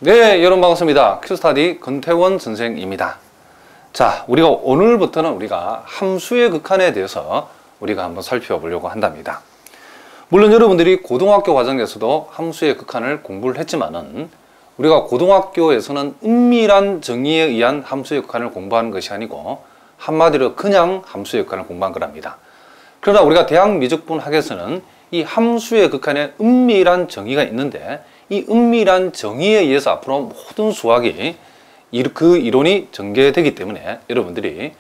네, 여러분 반갑습니다. 큐스타디 권태원 선생입니다. 자, 우리가 오늘부터는 우리가 함수의 극한에 대해서 우리가 한번 살펴보려고 한답니다. 물론 여러분들이 고등학교 과정에서도 함수의 극한을 공부를 했지만은 우리가 고등학교에서는 은밀한 정의에 의한 함수의 극한을 공부하는 것이 아니고 한마디로 그냥 함수의 극한을 공부한 거랍니다. 그러나 우리가 대학 미적분 학에서는 이 함수의 극한에 은밀한 정의가 있는데 이 은밀한 정의에 의해서 앞으로 모든 수학이 그 이론이 전개되기 때문에 여러분들이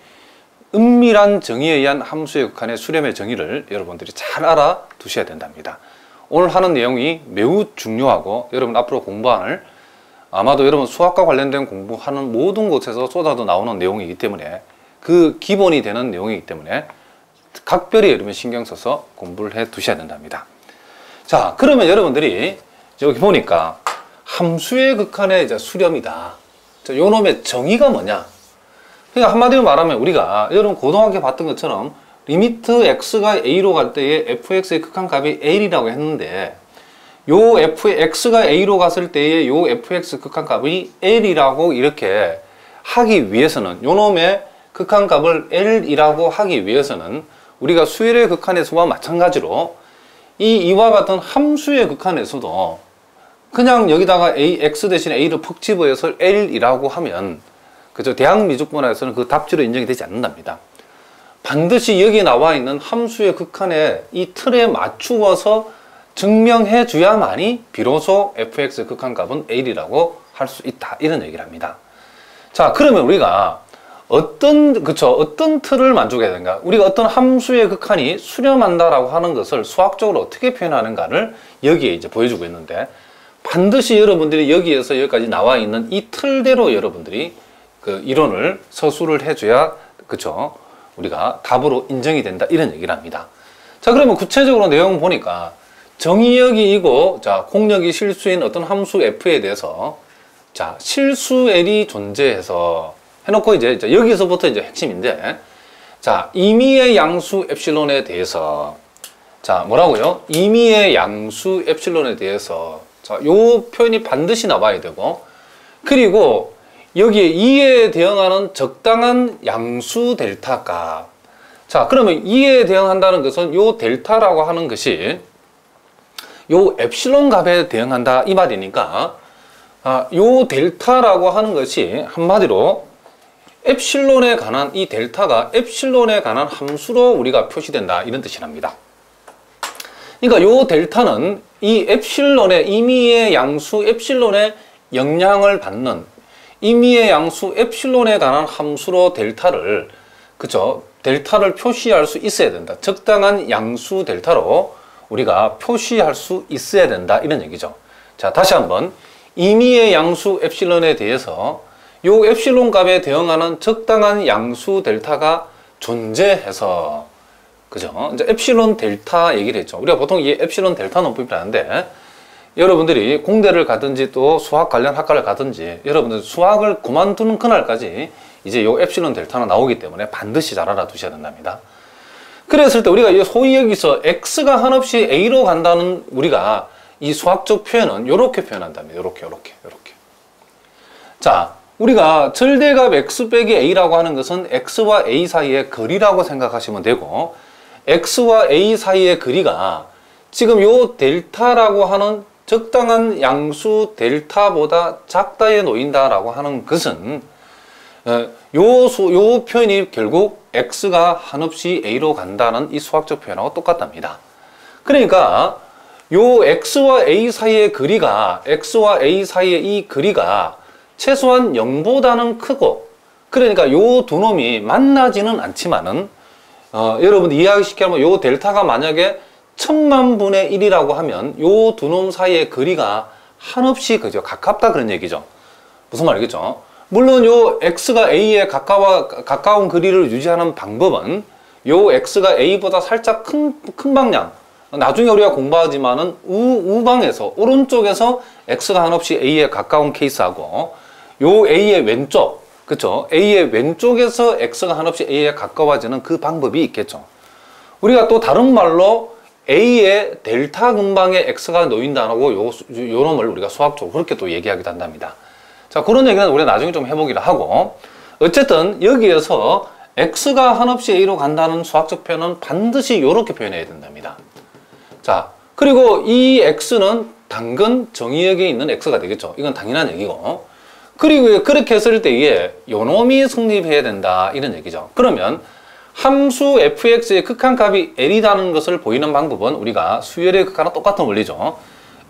은밀한 정의에 의한 함수의 극한의 수렴의 정의를 여러분들이 잘 알아두셔야 된답니다. 오늘 하는 내용이 매우 중요하고 여러분 앞으로 공부할 아마도 여러분 수학과 관련된 공부하는 모든 곳에서 쏟아져 나오는 내용이기 때문에 그 기본이 되는 내용이기 때문에 각별히 여러분 신경 써서 공부를 해 두셔야 된답니다. 자, 그러면 여러분들이 여기 보니까 함수의 극한의 이제 수렴이다. 자, 요 놈의 정의가 뭐냐? 그러니까 한마디로 말하면 우리가 여러분 고등학교 봤던 것처럼 리미트 x가 a로 갈 때에 fx의 극한값이 l이라고 했는데 요 fx가 a로 갔을 때에 요 fx 극한값이 l이라고 이렇게 하기 위해서는 요 놈의 극한값을 l이라고 하기 위해서는 우리가 수열의 극한에서와 마찬가지로 이와 같은 함수의 극한에서도 그냥 여기다가 x 대신에 a를 푹 집어서 l이라고 하면 그죠? 대학 미적분학에서는 그 답지로 인정이 되지 않는답니다. 반드시 여기 나와 있는 함수의 극한에 이 틀에 맞추어서 증명해 줘야만이 비로소 fx의 극한값은 l이라고 할 수 있다. 이런 얘기를 합니다. 자, 그러면 우리가 어떤 틀을 만족해야 되는가? 우리가 어떤 함수의 극한이 수렴한다라고 하는 것을 수학적으로 어떻게 표현하는가를 여기에 이제 보여주고 있는데 반드시 여러분들이 여기에서 여기까지 나와 있는 이 틀대로 여러분들이 그 이론을 서술을 해줘야 그쵸? 우리가 답으로 인정이 된다 이런 얘기를 합니다. 자, 그러면 구체적으로 내용 보니까 정의역이고 자 공역이 실수인 어떤 함수 f에 대해서 자 실수 l이 존재해서 해놓고 이제 여기서부터 이제 핵심인데 자 임의의 양수 엡실론에 대해서 자 뭐라고요? 임의의 양수 엡실론에 대해서 자 요 표현이 반드시 나와야 되고 그리고 여기에 2에 대응하는 적당한 양수 델타 값. 자 그러면 2에 대응한다는 것은 요 델타라고 하는 것이 요 엡실론 값에 대응한다 이 말이니까 요 델타라고 하는 것이 한마디로 엡실론에 관한 이 델타가 엡실론에 관한 함수로 우리가 표시된다 이런 뜻이랍니다. 그러니까 요 델타는 이 엡실론의 임의의 양수 엡실론의 영향을 받는 임의의 양수 엡실론에 관한 함수로 델타를 그쵸? 델타를 표시할 수 있어야 된다. 적당한 양수 델타로 우리가 표시할 수 있어야 된다 이런 얘기죠. 자 다시 한번 임의의 양수 엡실론에 대해서 요 엡실론 값에 대응하는 적당한 양수 델타가 존재해서 그죠? 이제 엡실론 델타 얘기를 했죠. 우리가 보통 이 엡실론 델타 논법이라는데 여러분들이 공대를 가든지 또 수학 관련 학과를 가든지 여러분들 수학을 그만두는 그날까지 이제 요 엡실론 델타는 나오기 때문에 반드시 잘 알아두셔야 된답니다. 그랬을 때 우리가 소위 여기서 x가 한없이 a로 간다는 우리가 이 수학적 표현은 요렇게 표현한답니다. 요렇게. 자, 우리가 절대값 x 빼기 a라고 하는 것은 x와 a 사이의 거리라고 생각하시면 되고 x와 a 사이의 거리가 지금 요 델타라고 하는 적당한 양수 델타보다 작다에 놓인다라고 하는 것은 요 표현이 결국 x가 한없이 a로 간다는 이 수학적 표현하고 똑같답니다. 그러니까 요 x와 a 사이의 거리가 x와 a 사이의 이 거리가 최소한 0보다는 크고 그러니까 요 두 놈이 만나지는 않지만은 여러분 이해하시키면 요 델타가 만약에 1000만분의 1이라고 하면 요 두 놈 사이의 거리가 한없이 그죠 가깝다 그런 얘기죠. 무슨 말이겠죠? 물론 요 x가 a에 가까운 거리를 유지하는 방법은 요 x가 a보다 살짝 큰 방향 나중에 우리가 공부하지만은 우방에서 오른쪽에서 x가 한없이 a에 가까운 케이스하고 요 a의 왼쪽 그쵸? a의 왼쪽에서 x가 한없이 a에 가까워지는 그 방법이 있겠죠. 우리가 또 다른 말로 A의 델타 근방에 X가 놓인다고 요 놈을 우리가 수학적으로 그렇게 또 얘기하기도 한답니다. 자, 그런 얘기는 우리가 나중에 좀 해보기로 하고, 어쨌든 여기에서 X가 한없이 A로 간다는 수학적 표현은 반드시 이렇게 표현해야 된답니다. 자, 그리고 이 X는 당근 정의역에 있는 X가 되겠죠. 이건 당연한 얘기고. 그리고 그렇게 했을 때에 요놈이 성립해야 된다, 이런 얘기죠. 그러면 함수 fx의 극한값이 L이라는 것을 보이는 방법은 우리가 수열의 극한과 똑같은 원리죠.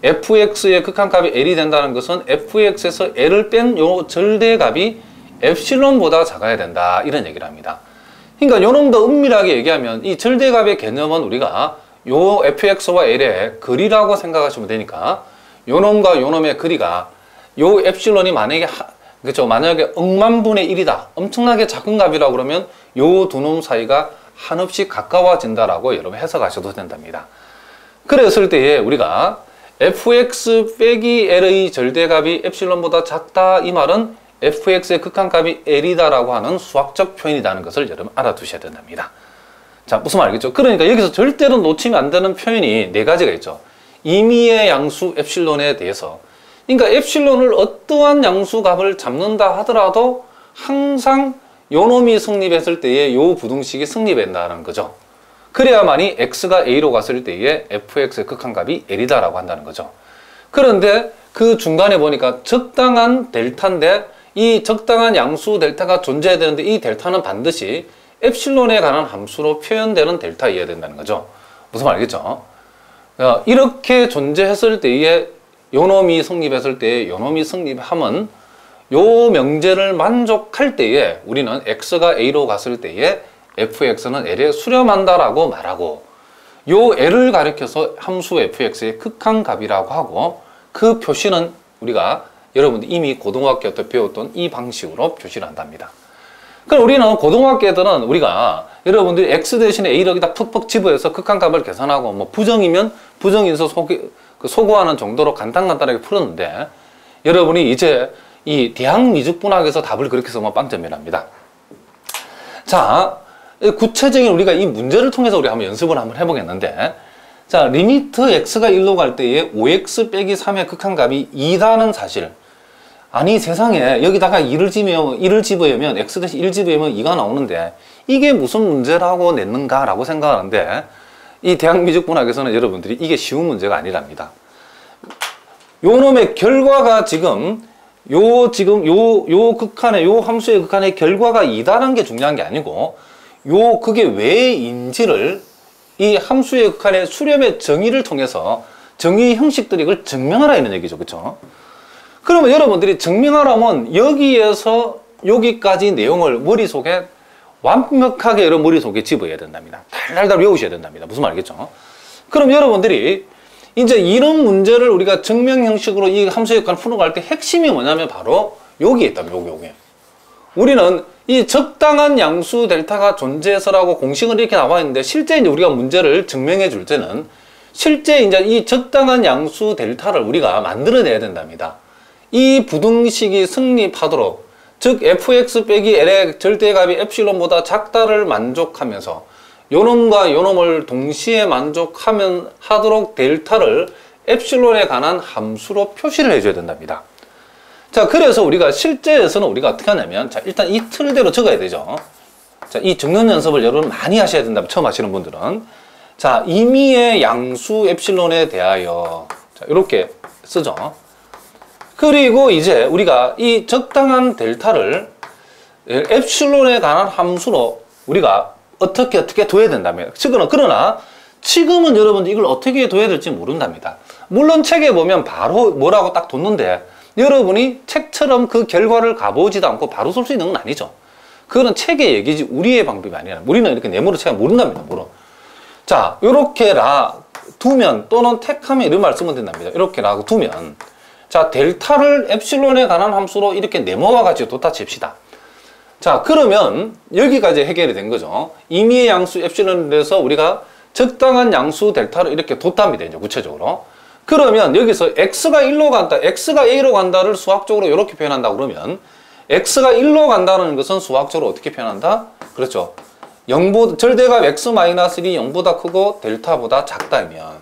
fx의 극한값이 L이 된다는 것은 fx에서 L을 뺀 요 절대값이 엡실론보다 작아야 된다, 이런 얘기를 합니다. 그러니까 요놈 더 은밀하게 얘기하면 이 절대값의 개념은 우리가 요 fx와 L의 거리라고 생각하시면 되니까 요놈과 요놈의 거리가 요 엡실론이 만약에 그렇죠, 만약에 억만분의 1이다, 엄청나게 작은 값이라고 그러면 요 두 놈 사이가 한없이 가까워진다라고 여러분 해석하셔도 된답니다. 그랬을 때에 우리가 fx 빼기 L의 절대값이 엡실론보다 작다, 이 말은 fx의 극한값이 L이다라고 하는 수학적 표현이라는 것을 여러분 알아두셔야 된답니다. 자, 무슨 말이겠죠? 그러니까 여기서 절대로 놓치면 안 되는 표현이 네 가지가 있죠. 임의의 양수 엡실론에 대해서, 그러니까 엡실론을 어떠한 양수 값을 잡는다 하더라도 항상 요 놈이 성립했을 때에 요 부등식이 성립한다는 거죠. 그래야만이 x가 a로 갔을 때에 fx의 극한값이 L이다라고 한다는 거죠. 그런데 그 중간에 보니까 적당한 델타인데, 이 적당한 양수 델타가 존재해야 되는데 이 델타는 반드시 엡실론에 관한 함수로 표현되는 델타여야 된다는 거죠. 무슨 말이겠죠? 이렇게 존재했을 때에 요놈이 성립했을 때에 요놈이 성립하면 요 명제를 만족할 때에 우리는 x가 a로 갔을 때에 fx는 L에 수렴한다라고 말하고, 요 L을 가리켜서 함수 fx의 극한값이라고 하고, 그 표시는 우리가 여러분들 이미 고등학교 때 배웠던 이 방식으로 표시를 한답니다. 그럼 우리는 고등학교 애들은 우리가 여러분들이 x 대신에 a를 여기다 푹푹 집어서 극한값을 계산하고, 뭐 부정이면 부정인수 소구하는 정도로 간단하게 풀었는데, 여러분이 이제 이 대학미적분학에서 답을 그렇게 써면 빵점이랍니다. 자, 구체적인 우리가 이 문제를 통해서 우리 한번 연습을 한번 해보겠는데, 자, 리미트 x가 1로 갈 때에 5x 빼기 3의 극한값이 2라는 사실. 아니, 세상에 여기다가 2를 집어넣으면 x 대신 1 집어넣으면 2가 나오는데 이게 무슨 문제라고 냈는가라고 생각하는데, 이 대학미적분학에서는 여러분들이 이게 쉬운 문제가 아니랍니다. 요 놈의 결과가 지금 요 극한의 요 함수의 극한의 결과가 2다라는 게 중요한 게 아니고, 그게 왜인지를 이 함수의 극한의 수렴의 정의를 통해서 정의 형식들이 이걸 증명하라 이런 얘기죠. 그렇죠? 그러면 여러분들이 증명하라면 여기에서 여기까지 내용을 머릿속에 완벽하게 여러분 머릿속에 집어야 된답니다. 달달달 외우셔야 된답니다. 무슨 말이겠죠? 그럼 여러분들이 이제 이런 문제를 우리가 증명 형식으로 이 함수의 극한을 풀어갈 때 핵심이 뭐냐면 바로 여기에 있답니다. 여기. 우리는 이 적당한 양수 델타가 존재해서라고 공식은 이렇게 나와 있는데, 실제 이제 우리가 문제를 증명해 줄 때는 실제 이제 이 적당한 양수 델타를 우리가 만들어내야 된답니다. 이 부등식이 성립하도록, 즉 fx 빼기 L의 절대값이 엡실론보다 작다를 만족하면서 요놈과 요놈을 동시에 하도록 델타를 엡실론에 관한 함수로 표시를 해줘야 된답니다. 자, 그래서 우리가 실제에서는 우리가 어떻게 하냐면, 자, 일단 이 틀대로 적어야 되죠. 자, 이 적는 연습을 여러분 많이 하셔야 된다, 처음 하시는 분들은. 자, 임의의 양수 엡실론에 대하여, 자, 이렇게 쓰죠. 그리고 이제 우리가 이 적당한 델타를 엡실론에 관한 함수로 우리가 어떻게 둬야 된다며. 그러나 지금은 여러분들 이걸 어떻게 둬야 될지 모른답니다. 물론 책에 보면 바로 뭐라고 딱 뒀는데, 여러분이 책처럼 그 결과를 가보지도 않고 바로 쓸 수 있는 건 아니죠. 그거는 책의 얘기지 우리의 방법이 아니라, 우리는 이렇게 네모로 책을 모른답니다. 자, 요렇게 두면, 또는 택하면 이런 말 쓰면 된답니다. 이렇게 라고 두면, 자, 델타를 엡실론에 관한 함수로 이렇게 네모와 같이 뒀다 칩시다. 자, 그러면 여기까지 해결이 된 거죠. 임의의 양수 엡실론에 대해서 우리가 적당한 양수 델타를 이렇게 뒀답니다. 이제 구체적으로. 그러면 여기서 x가 1로 간다, x가 a로 간다를 수학적으로 이렇게 표현한다 그러면, x가 1로 간다는 것은 수학적으로 어떻게 표현한다? 그렇죠. 절대값 x-1이 0보다 크고 델타보다 작다면